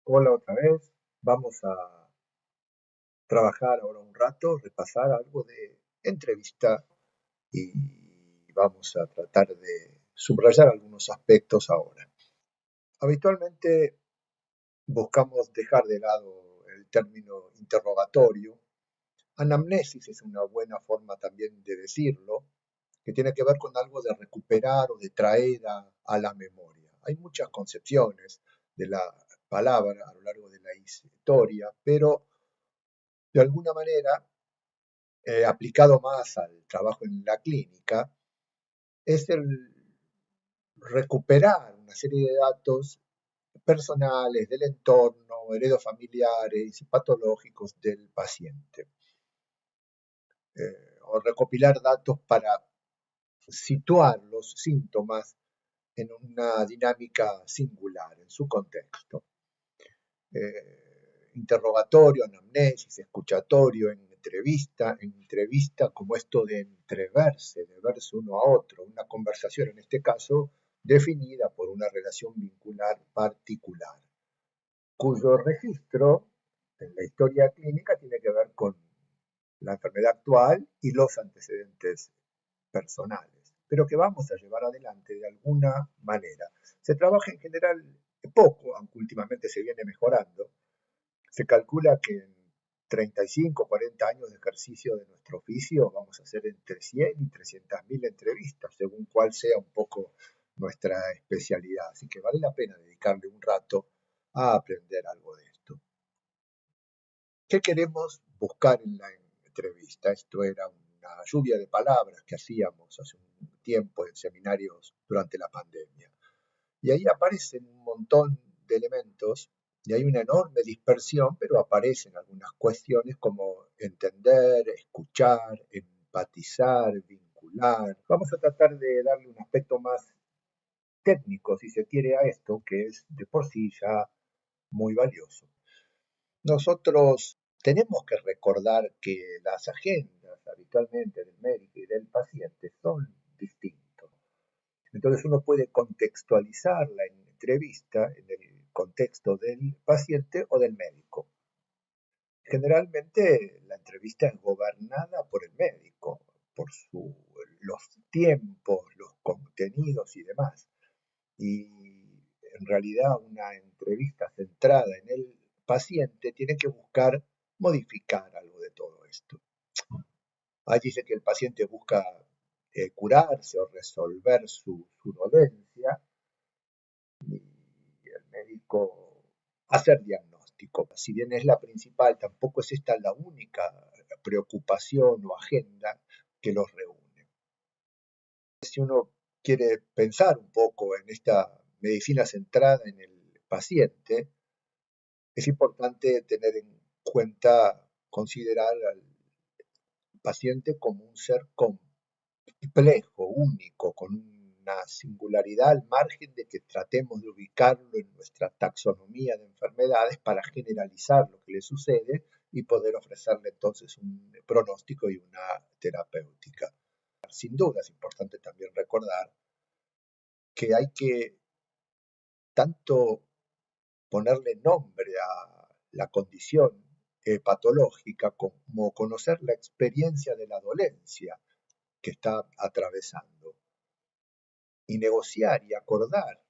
Hola otra vez. Vamos a trabajar ahora un rato, repasar algo de entrevista y vamos a tratar de subrayar algunos aspectos ahora. Habitualmente buscamos dejar de lado el término interrogatorio. Anamnesis es una buena forma también de decirlo, que tiene que ver con algo de recuperar o de traer a la memoria. Hay muchas concepciones de la palabra a lo largo de la historia, pero de alguna manera, aplicado más al trabajo en la clínica, es el recuperar una serie de datos personales del entorno, heredofamiliares y patológicos del paciente, o recopilar datos para situar los síntomas en una dinámica singular, en su contexto. Interrogatorio, anamnesis, escuchatorio, en entrevista como esto de entreverse, de verse uno a otro, una conversación en este caso definida por una relación vincular particular, cuyo registro en la historia clínica tiene que ver con la enfermedad actual y los antecedentes personales, pero que vamos a llevar adelante de alguna manera. Se trabaja en general poco, aunque últimamente se viene mejorando. Se calcula que en 35 o 40 años de ejercicio de nuestro oficio vamos a hacer entre 100 y 300.000 entrevistas, según cuál sea un poco nuestra especialidad. Así que vale la pena dedicarle un rato a aprender algo de esto. ¿Qué queremos buscar en la entrevista? Esto era una lluvia de palabras que hacíamos hace un tiempo en seminarios durante la pandemia. Y ahí aparecen un montón de elementos y hay una enorme dispersión, pero aparecen algunas cuestiones como entender, escuchar, empatizar, vincular. Vamos a tratar de darle un aspecto más técnico, si se quiere, a esto, que es de por sí ya muy valioso. Nosotros tenemos que recordar que las agendas habitualmente del médico y del paciente son distintos. Entonces uno puede contextualizar la entrevista en el contexto del paciente o del médico. Generalmente la entrevista es gobernada por el médico, por los tiempos, los contenidos y demás. Y en realidad una entrevista centrada en el paciente tiene que buscar modificar algo de todo esto. Ahí dice que el paciente busca curarse o resolver su dolencia y el médico hacer diagnóstico. Si bien es la principal, tampoco es esta la única preocupación o agenda que los reúne. Si uno quiere pensar un poco en esta medicina centrada en el paciente, es importante tener en cuenta, considerar al paciente como un ser complejo, único, con una singularidad al margen de que tratemos de ubicarlo en nuestra taxonomía de enfermedades para generalizar lo que le sucede y poder ofrecerle entonces un pronóstico y una terapéutica. Sin duda es importante también recordar que hay que tanto ponerle nombre a la condición patológica como conocer la experiencia de la dolencia que está atravesando y negociar y acordar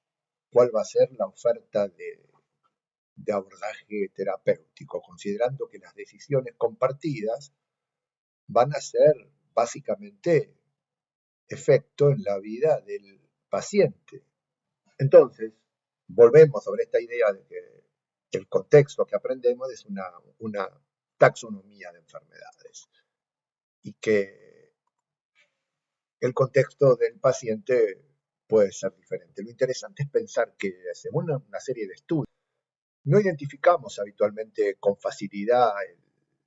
cuál va a ser la oferta de abordaje terapéutico, considerando que las decisiones compartidas van a ser básicamente efecto en la vida del paciente. Entonces, volvemos sobre esta idea de que el contexto que aprendemos es una taxonomía de enfermedades y que el contexto del paciente puede ser diferente. Lo interesante es pensar que según una serie de estudios, no identificamos habitualmente con facilidad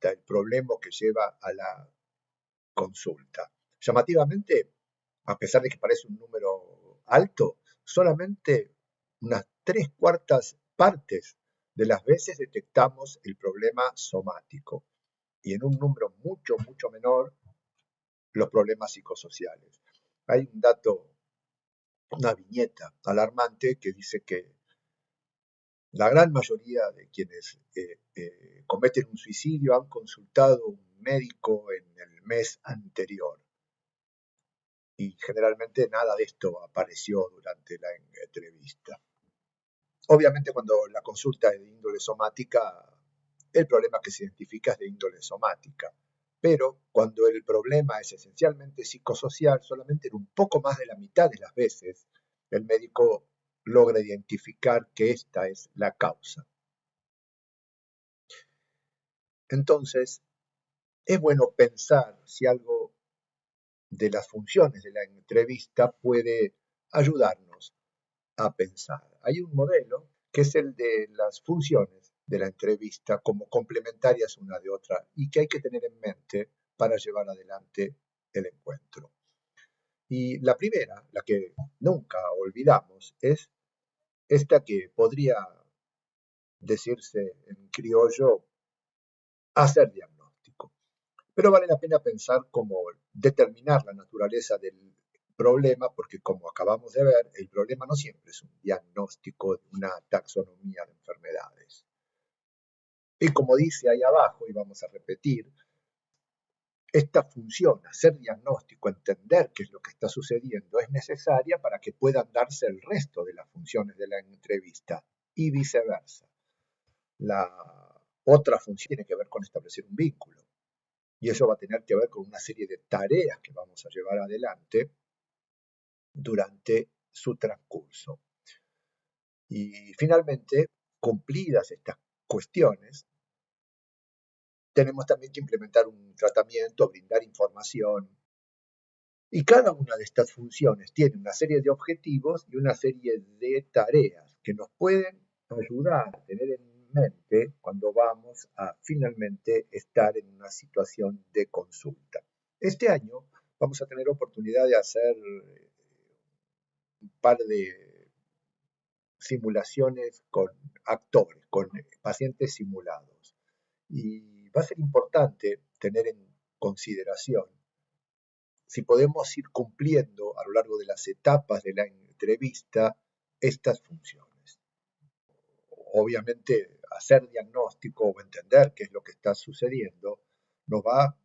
el problema que lleva a la consulta. Llamativamente, a pesar de que parece un número alto, solamente unas tres cuartas partes de las veces detectamos el problema somático y en un número mucho, mucho menor los problemas psicosociales. Hay un dato, una viñeta alarmante que dice que La gran mayoría de quienes cometen un suicidio han consultado a un médico en el mes anterior y generalmente nada de esto apareció durante la entrevista. Obviamente cuando la consulta es de índole somática, el problema que se identifica es de índole somática, pero cuando el problema es esencialmente psicosocial, solamente en un poco más de la mitad de las veces el médico logra identificar que esta es la causa. Entonces, es bueno pensar si algo de las funciones de la entrevista puede ayudarnos a pensar. Hay un modelo que es el de las funciones de la entrevista como complementarias una de otra y que hay que tener en mente para llevar adelante el encuentro. Y la primera, la que nunca olvidamos, es esta que podría decirse en criollo hacer diagnóstico. Pero vale la pena pensar cómo determinar la naturaleza del problema, porque como acabamos de ver, el problema no siempre es un diagnóstico de una taxonomía de enfermedades. Y como dice ahí abajo, y vamos a repetir, esta función, hacer diagnóstico, entender qué es lo que está sucediendo, es necesaria para que puedan darse el resto de las funciones de la entrevista y viceversa. La otra función tiene que ver con establecer un vínculo. Y eso va a tener que ver con una serie de tareas que vamos a llevar adelante durante su transcurso. Y finalmente, cumplidas estas cuestiones, tenemos también que implementar un tratamiento, brindar información. Y cada una de estas funciones tiene una serie de objetivos y una serie de tareas que nos pueden ayudar a tener en mente cuando vamos a finalmente estar en una situación de consulta. Este año vamos a tener oportunidad de hacer un par de simulaciones con actores, con pacientes simulados. Y va a ser importante tener en consideración si podemos ir cumpliendo a lo largo de las etapas de la entrevista estas funciones. Obviamente, hacer diagnóstico o entender qué es lo que está sucediendo nos va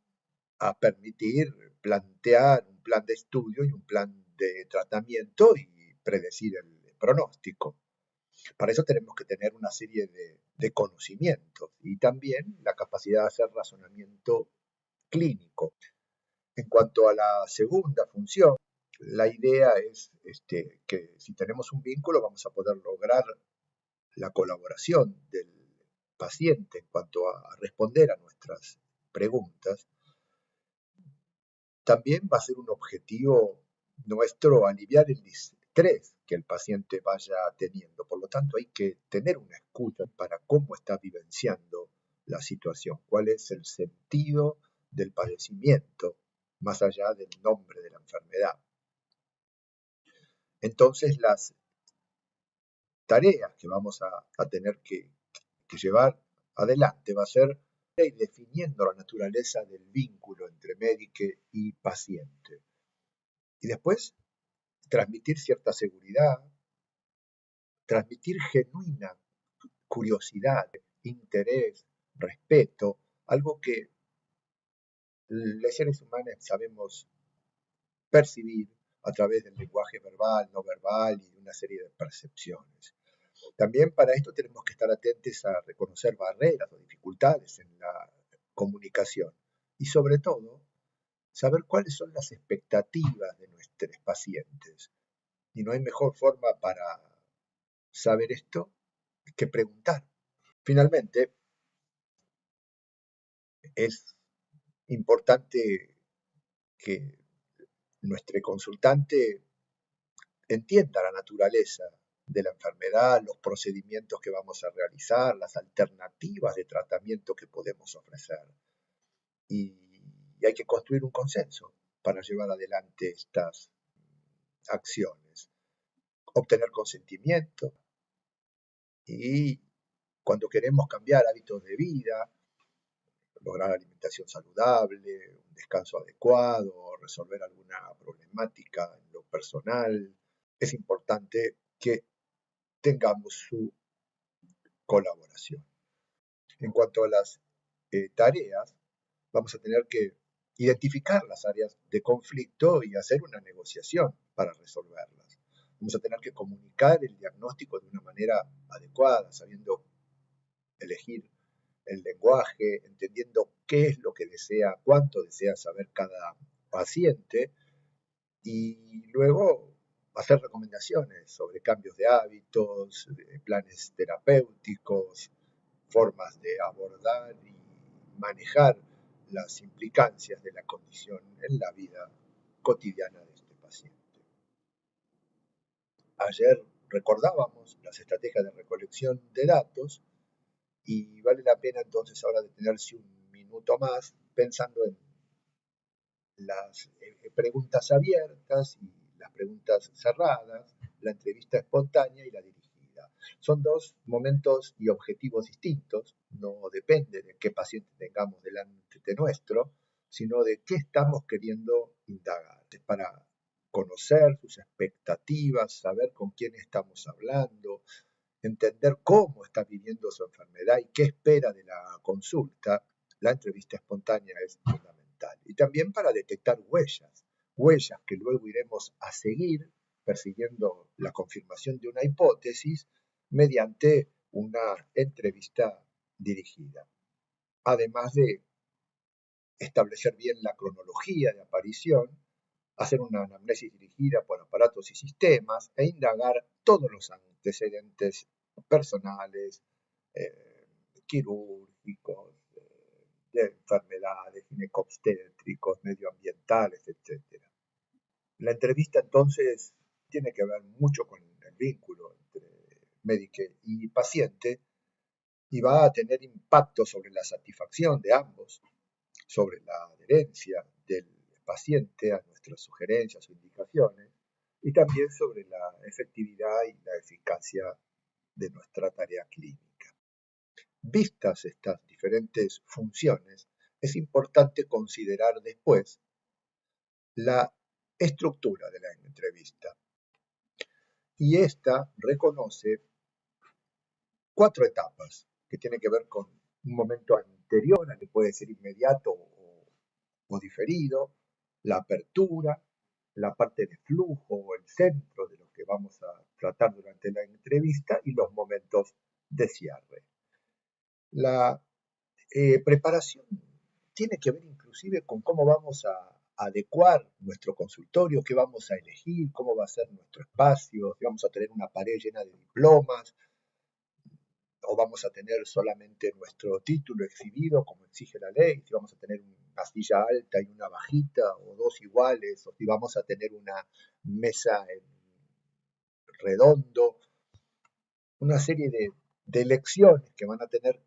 a permitir plantear un plan de estudio y un plan de tratamiento y predecir el pronóstico. Para eso tenemos que tener una serie de conocimientos y también la capacidad de hacer razonamiento clínico. En cuanto a la segunda función, la idea es que si tenemos un vínculo vamos a poder lograr la colaboración del paciente en cuanto a responder a nuestras preguntas. También va a ser un objetivo nuestro aliviar el estrés que el paciente vaya teniendo. Por lo tanto, hay que tener una escucha para cómo está vivenciando la situación, cuál es el sentido del padecimiento, más allá del nombre de la enfermedad. Entonces, las tareas que vamos a tener que llevar adelante va a ser ir definiendo la naturaleza del vínculo entre médico y paciente. Y después, transmitir cierta seguridad, transmitir genuina curiosidad, interés, respeto, algo que los seres humanos sabemos percibir a través del lenguaje verbal, no verbal y una serie de percepciones. También para esto tenemos que estar atentos a reconocer barreras o dificultades en la comunicación y sobre todo saber cuáles son las expectativas de nuestros pacientes. Y no hay mejor forma para saber esto que preguntar. Finalmente, es importante que nuestro consultante entienda la naturaleza de la enfermedad, los procedimientos que vamos a realizar, las alternativas de tratamiento que podemos ofrecer. Y hay que construir un consenso para llevar adelante estas acciones. Obtener consentimiento y cuando queremos cambiar hábitos de vida, lograr alimentación saludable, un descanso adecuado, resolver alguna problemática en lo personal, es importante que tengamos su colaboración. En cuanto a las tareas, vamos a tener que identificar las áreas de conflicto y hacer una negociación para resolverlas. Vamos a tener que comunicar el diagnóstico de una manera adecuada, sabiendo elegir el lenguaje, entendiendo qué es lo que desea, cuánto desea saber cada paciente y luego hacer recomendaciones sobre cambios de hábitos, planes terapéuticos, formas de abordar y manejar las implicancias de la condición en la vida cotidiana de este paciente. Ayer recordábamos las estrategias de recolección de datos y vale la pena entonces ahora detenerse un minuto más pensando en las preguntas abiertas y las preguntas cerradas, la entrevista espontánea y la dirigida. Son dos momentos y objetivos distintos, no depende de qué paciente tengamos delante de nuestro, sino de qué estamos queriendo indagar. Es para conocer sus expectativas, saber con quién estamos hablando, entender cómo está viviendo su enfermedad y qué espera de la consulta. La entrevista espontánea es fundamental. Y también para detectar huellas que luego iremos a seguir persiguiendo la confirmación de una hipótesis mediante una entrevista dirigida. Además de establecer bien la cronología de aparición, hacer una anamnesis dirigida por aparatos y sistemas e indagar todos los antecedentes personales, quirúrgicos, de enfermedades, ginecobstétricos, medioambientales, etc. La entrevista entonces tiene que ver mucho con el vínculo entre médico y paciente y va a tener impacto sobre la satisfacción de ambos, sobre la adherencia del paciente a nuestras sugerencias o indicaciones y también sobre la efectividad y la eficacia de nuestra tarea clínica. Vistas estas diferentes funciones, es importante considerar después la estructura de la entrevista. Y esta reconoce 4 etapas que tienen que ver con un momento anterior, que puede ser inmediato o diferido, la apertura, la parte de flujo o el centro de lo que vamos a tratar durante la entrevista y los momentos de cierre. La preparación tiene que ver inclusive con cómo vamos a adecuar nuestro consultorio, qué vamos a elegir, cómo va a ser nuestro espacio, si vamos a tener una pared llena de diplomas o vamos a tener solamente nuestro título exhibido como exige la ley, si vamos a tener una silla alta y una bajita o dos iguales, o si vamos a tener una mesa en redondo, una serie de elecciones que van a tener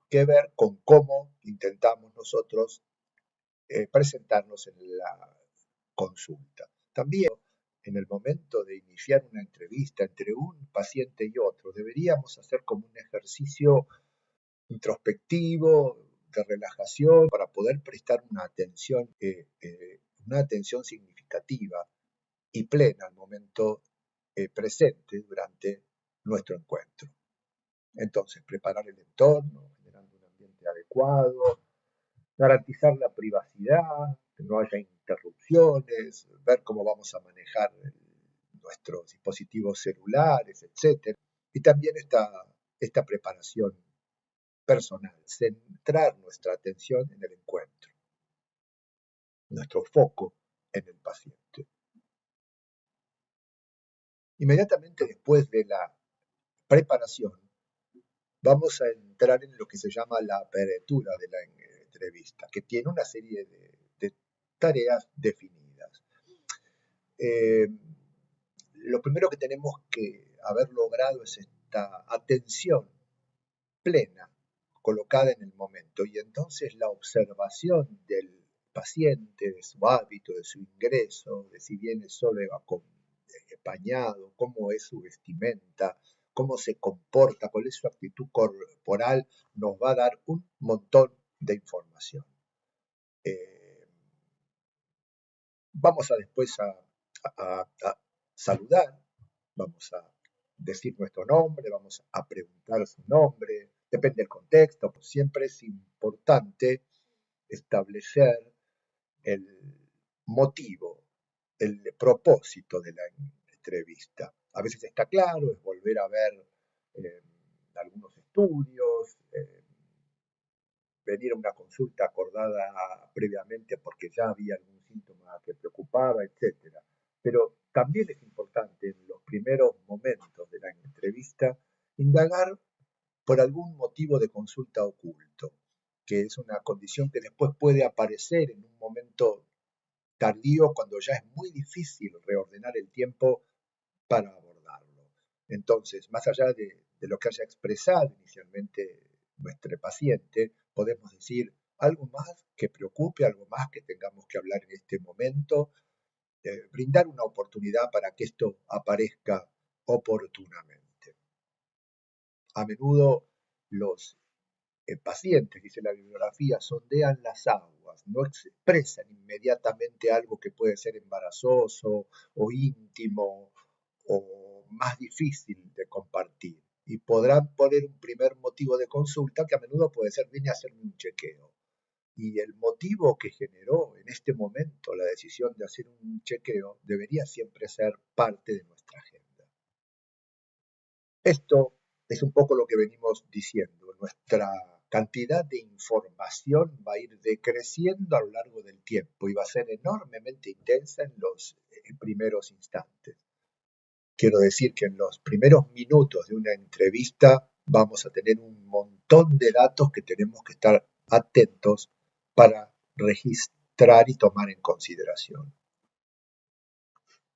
que ver con cómo intentamos nosotros presentarnos en la consulta. También en el momento de iniciar una entrevista entre un paciente y otro, deberíamos hacer como un ejercicio introspectivo, de relajación, para poder prestar una atención significativa y plena al momento presente durante nuestro encuentro. Entonces, preparar el entorno, generando un ambiente adecuado, garantizar la privacidad, que no haya interrupciones, ver cómo vamos a manejar nuestros dispositivos celulares, etc. Y también esta preparación personal, centrar nuestra atención en el encuentro, nuestro foco en el paciente. Inmediatamente después de la preparación, vamos a entrar en lo que se llama la apertura de la entrevista, que tiene una serie de tareas definidas. Lo primero que tenemos que haber logrado es esta atención plena, colocada en el momento, y entonces la observación del paciente, de su hábito, de su ingreso, de si viene solo acompañado, cómo es su vestimenta, cómo se comporta, cuál es su actitud corporal, nos va a dar un montón de información. Vamos a después a saludar, vamos a decir nuestro nombre, vamos a preguntar su nombre, depende del contexto, pues siempre es importante establecer el motivo, el propósito de la entrevista. A veces está claro, es volver a ver eh, algunos estudios, venir a una consulta acordada previamente porque ya había algún síntoma que preocupaba, etcétera. Pero también es importante en los primeros momentos de la entrevista indagar por algún motivo de consulta oculto, que es una condición que después puede aparecer en un momento tardío cuando ya es muy difícil reordenar el tiempo para abordarlo. Entonces, más allá de lo que haya expresado inicialmente nuestro paciente, podemos decir algo más que preocupe, algo más que tengamos que hablar en este momento, brindar una oportunidad para que esto aparezca oportunamente. A menudo los pacientes, dice la bibliografía, sondean las aguas, no expresan inmediatamente algo que puede ser embarazoso o íntimo o más difícil de compartir. Y podrán poner un primer motivo de consulta que a menudo puede ser, vine a hacerme un chequeo. Y el motivo que generó en este momento la decisión de hacer un chequeo debería siempre ser parte de nuestra agenda. Esto es un poco lo que venimos diciendo. Nuestra cantidad de información va a ir decreciendo a lo largo del tiempo y va a ser enormemente intensa en los primeros instantes. Quiero decir que en los primeros minutos de una entrevista vamos a tener un montón de datos que tenemos que estar atentos para registrar y tomar en consideración.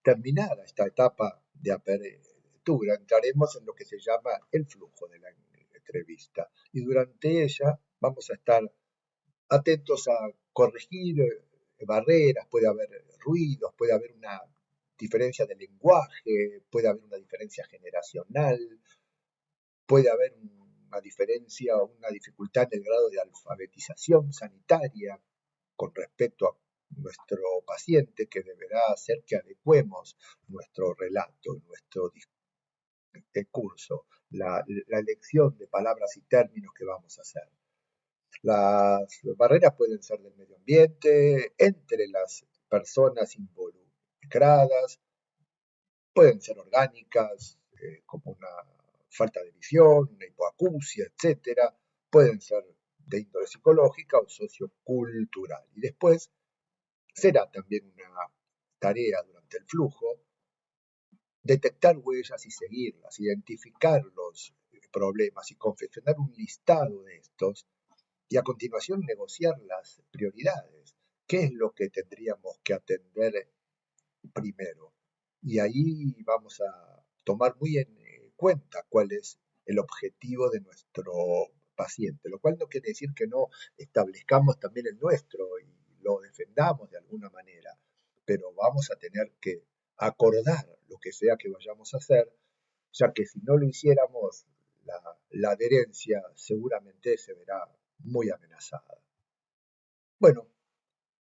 Terminada esta etapa de apertura, entraremos en lo que se llama el flujo de la entrevista y durante ella vamos a estar atentos a corregir barreras, puede haber ruidos, puede haber una diferencia de lenguaje, puede haber una diferencia generacional, puede haber una diferencia o una dificultad en el grado de alfabetización sanitaria con respecto a nuestro paciente, que deberá hacer que adecuemos nuestro relato, nuestro discurso, la elección de palabras y términos que vamos a hacer. Las barreras pueden ser del medio ambiente, entre las personas involucradas, pueden ser orgánicas, como una falta de visión, una hipoacusia, etcétera, pueden ser de índole psicológica o sociocultural. Y después será también una tarea durante el flujo detectar huellas y seguirlas, identificar los problemas y confeccionar un listado de estos y a continuación negociar las prioridades. ¿Qué es lo que tendríamos que atender primero? Y ahí vamos a tomar muy en cuenta cuál es el objetivo de nuestro paciente, lo cual no quiere decir que no establezcamos también el nuestro y lo defendamos de alguna manera, pero vamos a tener que acordar lo que sea que vayamos a hacer, ya que si no lo hiciéramos, la adherencia seguramente se verá muy amenazada. Bueno,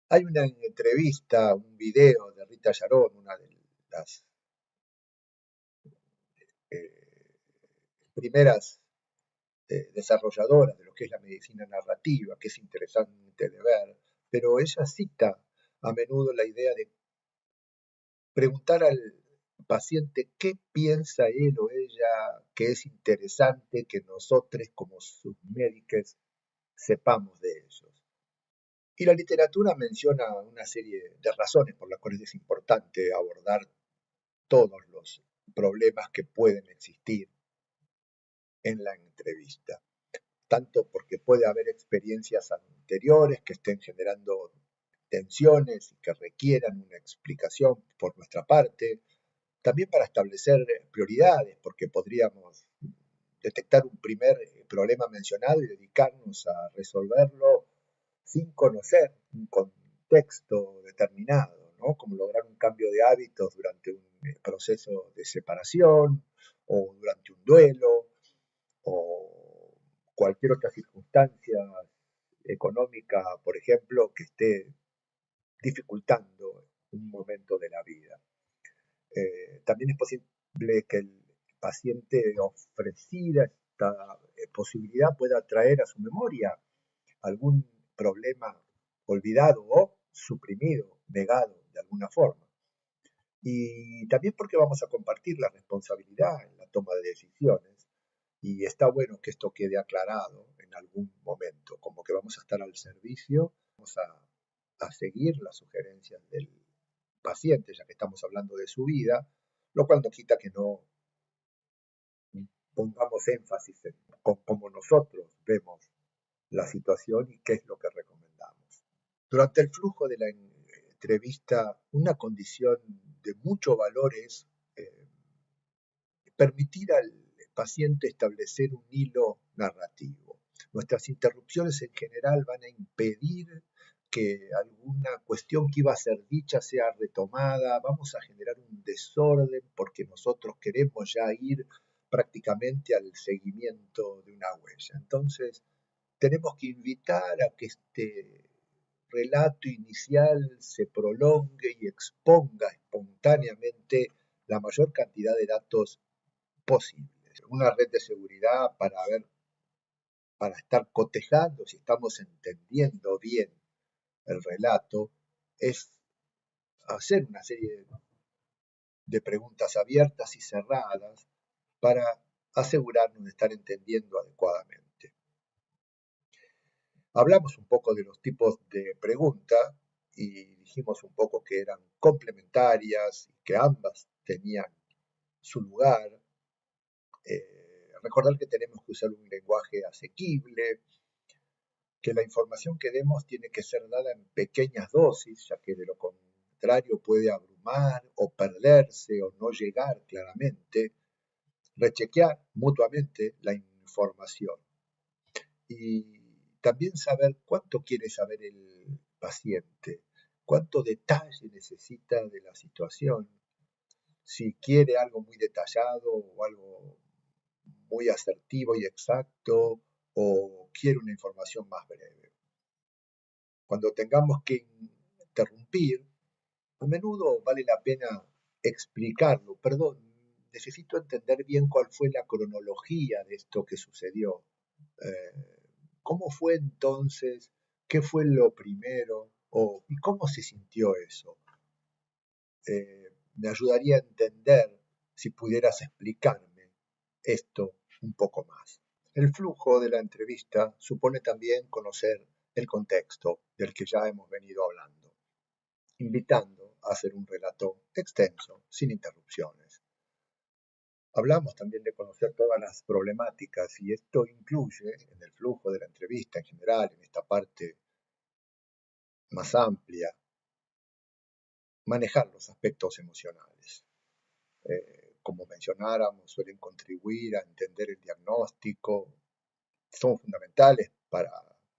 hay una entrevista, un video de Rita Sharon, una de las eh, primeras desarrolladoras de lo que es la medicina narrativa, que es interesante de ver, pero ella cita a menudo la idea de preguntar al paciente qué piensa él o ella que es interesante que nosotros como sus médicos sepamos de ellos. Y la literatura menciona una serie de razones por las cuales es importante abordar todos los problemas que pueden existir en la entrevista, tanto porque puede haber experiencias anteriores que estén generando tensiones y que requieran una explicación por nuestra parte, también para establecer prioridades, porque podríamos detectar un primer problema mencionado y dedicarnos a resolverlo sin conocer un contexto determinado, ¿no? Como lograr un cambio de hábitos durante un proceso de separación o durante un duelo o cualquier otra circunstancia económica, por ejemplo, que esté dificultando un momento de la vida. También es posible que el paciente ofrecida esta posibilidad pueda traer a su memoria algún problema olvidado o suprimido, negado de alguna forma. Y también porque vamos a compartir la responsabilidad en la toma de decisiones y está bueno que esto quede aclarado en algún momento, como que vamos a estar al servicio, vamos a seguir las sugerencias del paciente, ya que estamos hablando de su vida, lo cual no quita que no pongamos énfasis en cómo nosotros vemos la situación y qué es lo que recomendamos. Durante el flujo de la entrevista, una condición de mucho valor es permitir al paciente establecer un hilo narrativo. Nuestras interrupciones en general van a impedir que alguna cuestión que iba a ser dicha sea retomada, vamos a generar un desorden porque nosotros queremos ya ir prácticamente al seguimiento de una huella. Entonces, tenemos que invitar a que este relato inicial se prolongue y exponga espontáneamente la mayor cantidad de datos posibles. Una red de seguridad para estar cotejando si estamos entendiendo bien el relato es hacer una serie de preguntas abiertas y cerradas para asegurarnos de estar entendiendo adecuadamente. Hablamos un poco de los tipos de preguntas y dijimos un poco que eran complementarias y que ambas tenían su lugar. Recordar que tenemos que usar un lenguaje asequible, que la información que demos tiene que ser dada en pequeñas dosis, ya que de lo contrario puede abrumar o perderse o no llegar claramente, rechequear mutuamente la información y también saber cuánto quiere saber el paciente, cuánto detalle necesita de la situación, si quiere algo muy detallado o algo muy asertivo y exacto o quiere una información más breve. Cuando tengamos que interrumpir, a menudo vale la pena explicarlo. Perdón, necesito entender bien cuál fue la cronología de esto que sucedió. ¿Cómo fue entonces? ¿Qué fue lo primero? ¿Y cómo se sintió eso? Me ayudaría a entender si pudieras explicarme esto un poco más. El flujo de la entrevista supone también conocer el contexto del que ya hemos venido hablando, invitando a hacer un relato extenso, sin interrupciones. Hablamos también de conocer todas las problemáticas y esto incluye en el flujo de la entrevista en general, en esta parte más amplia, manejar los aspectos emocionales. Como mencionáramos, suelen contribuir a entender el diagnóstico, son fundamentales para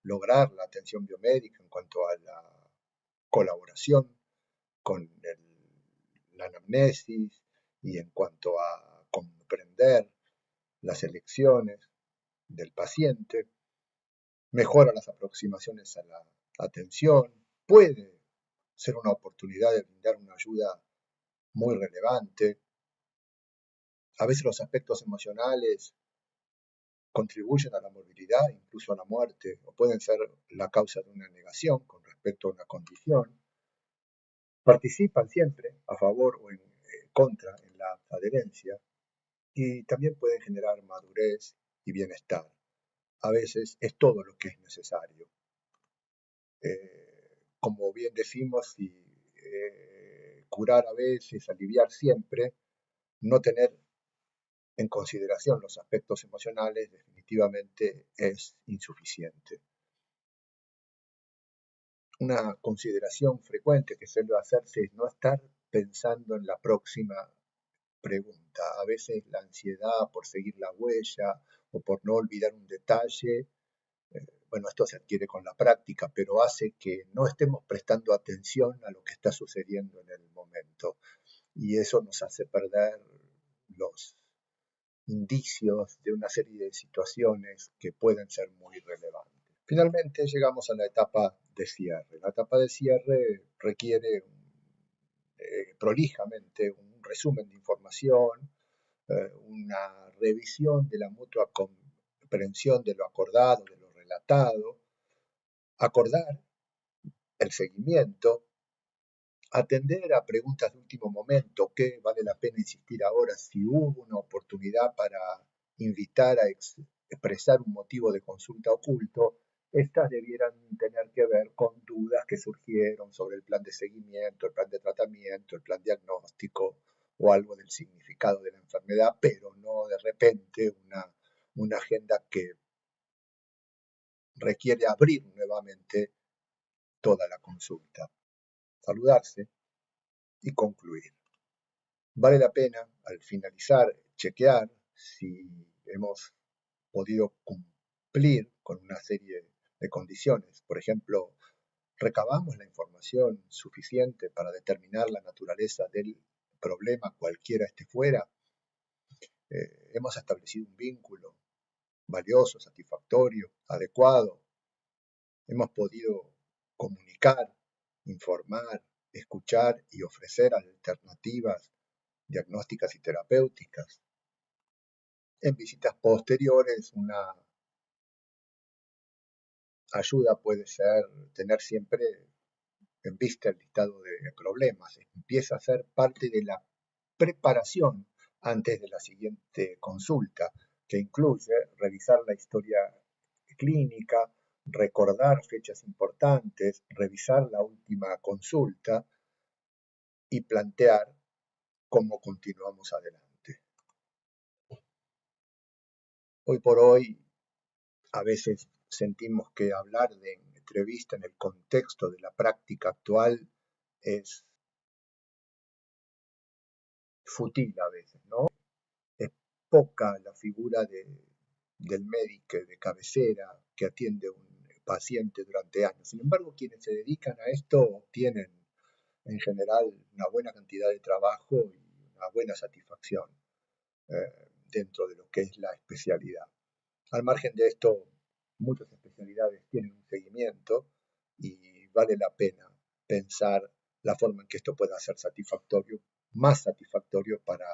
lograr la atención biomédica en cuanto a la colaboración con la anamnesis y en cuanto a comprender las elecciones del paciente, mejora las aproximaciones a la atención, puede ser una oportunidad de brindar una ayuda muy relevante. A veces los aspectos emocionales contribuyen a la morbilidad, incluso a la muerte, o pueden ser la causa de una negación con respecto a una condición. Participan siempre a favor o en contra en la adherencia y también pueden generar madurez y bienestar. A veces es todo lo que es necesario. Como bien decimos, si curar a veces, aliviar siempre, no tener en consideración los aspectos emocionales definitivamente es insuficiente. Una consideración frecuente que suele hacerse es no estar pensando en la próxima pregunta. A veces la ansiedad por seguir la huella o por no olvidar un detalle, bueno, esto se adquiere con la práctica, pero hace que no estemos prestando atención a lo que está sucediendo en el momento. Y eso nos hace perder los indicios de una serie de situaciones que pueden ser muy relevantes. Finalmente llegamos a la etapa de cierre. La etapa de cierre requiere prolijamente un resumen de información, una revisión de la mutua comprensión de lo acordado, de lo relatado, acordar el seguimiento, atender a preguntas de último momento, ¿qué vale la pena insistir ahora? Si hubo una oportunidad para invitar a expresar un motivo de consulta oculto, estas debieran tener que ver con dudas que surgieron sobre el plan de seguimiento, el plan de tratamiento, el plan diagnóstico o algo del significado de la enfermedad, pero no de repente una agenda que requiere abrir nuevamente toda la consulta, saludarse y concluir. Vale la pena, al finalizar, chequear si hemos podido cumplir con una serie de condiciones. Por ejemplo, recabamos la información suficiente para determinar la naturaleza del problema, cualquiera este fuera. Hemos establecido un vínculo valioso, satisfactorio, adecuado. Hemos podido comunicar, informar, escuchar y ofrecer alternativas diagnósticas y terapéuticas. En visitas posteriores, una ayuda puede ser tener siempre en vista el listado de problemas. Empieza a ser parte de la preparación antes de la siguiente consulta, que incluye revisar la historia clínica, recordar fechas importantes, revisar la última consulta y plantear cómo continuamos adelante. Hoy por hoy, a veces sentimos que hablar de entrevista en el contexto de la práctica actual es fútil a veces, ¿no? Es poca la figura del médico de cabecera que atiende a un paciente durante años. Sin embargo, quienes se dedican a esto tienen en general una buena cantidad de trabajo y una buena satisfacción dentro de lo que es la especialidad. Al margen de esto, muchas especialidades tienen un seguimiento y vale la pena pensar la forma en que esto pueda ser satisfactorio, más satisfactorio para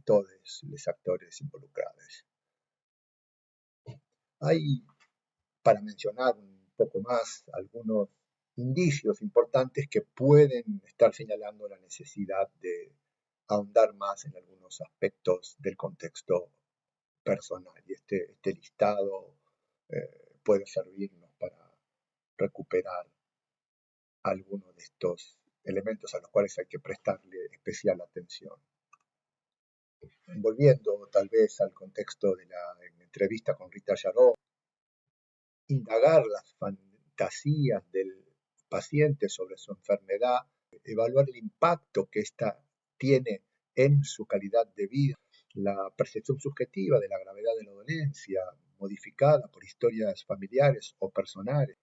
todos los actores involucrados. Hay, para mencionar un poco más, algunos indicios importantes que pueden estar señalando la necesidad de ahondar más en algunos aspectos del contexto personal. Y este listado puede servirnos para recuperar algunos de estos elementos a los cuales hay que prestarle especial atención. Volviendo tal vez al contexto de la entrevista con Rita Yaró, indagar las fantasías del paciente sobre su enfermedad, evaluar el impacto que ésta tiene en su calidad de vida, la percepción subjetiva de la gravedad de la dolencia, modificada por historias familiares o personales,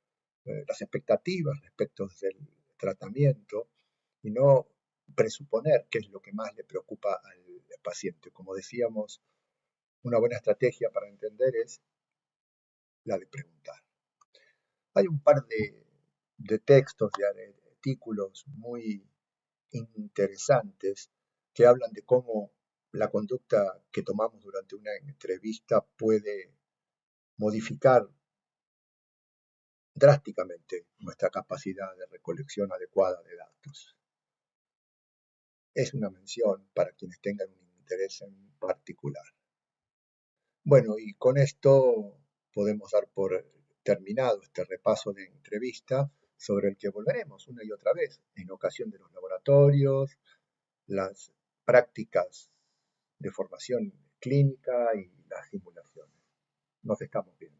las expectativas respecto del tratamiento y no presuponer qué es lo que más le preocupa al paciente. Como decíamos, una buena estrategia para entender es la de preguntar. Hay un par de textos, de artículos muy interesantes que hablan de cómo la conducta que tomamos durante una entrevista puede modificar drásticamente nuestra capacidad de recolección adecuada de datos. Es una mención para quienes tengan un interés en particular. Bueno, y con esto podemos dar por terminado este repaso de entrevista sobre el que volveremos una y otra vez en ocasión de los laboratorios, las prácticas de formación clínica y las simulaciones. Nos estamos viendo.